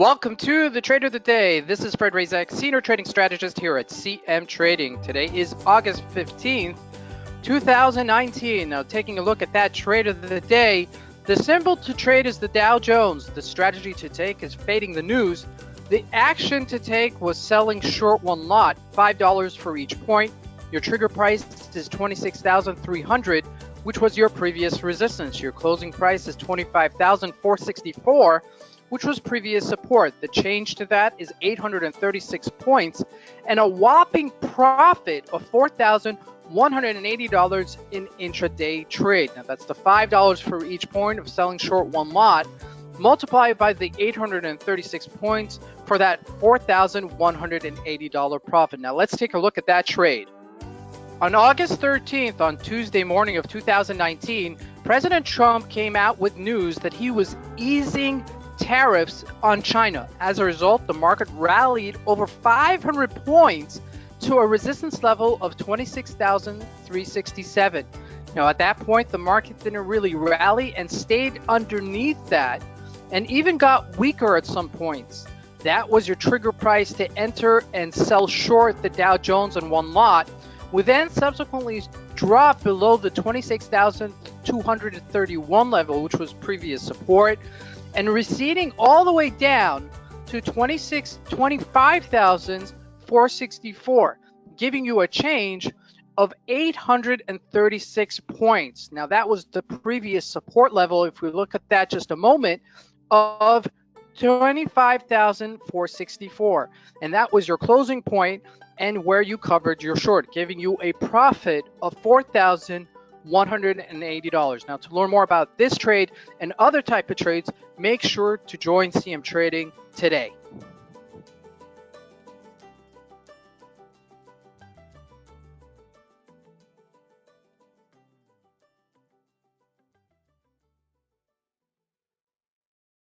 Welcome to the Trade of the Day. This is Fred Razak, Senior Trading Strategist here at CMtrading. Today is August 15th, 2019. Now, taking a look at that Trade of the Day, the symbol to trade is the Dow Jones. The strategy to take is fading the news. The action to take was selling short one lot, $5 for each point. Your trigger price is 26,300, which was your previous resistance. Your closing price is 25,464. which was previous support. The change to that is 836 points and a whopping profit of $4,180 in intraday trade. Now that's the $5 for each point of selling short one lot, multiplied by the 836 points for that $4,180 profit. Now let's take a look at that trade. On August 13th, on Tuesday morning of 2019, President Trump came out with news that he was easing tariffs on China. As a result, the market rallied over 500 points to a resistance level of 26,367. Now, at that point, the market didn't really rally and stayed underneath that and even got weaker at some points. That was your trigger price to enter and sell short the Dow Jones on one lot. We then subsequently dropped below the 26,231 level, which was previous support, and receding all the way down to 25,464, giving you a change of 836 points. Now that was the previous support level, if we look at that just a moment, of 25,464, and that was your closing point and where you covered your short, giving you a profit of $4,180. Now, to learn more about this trade and other type of trades, make sure to join CM Trading today.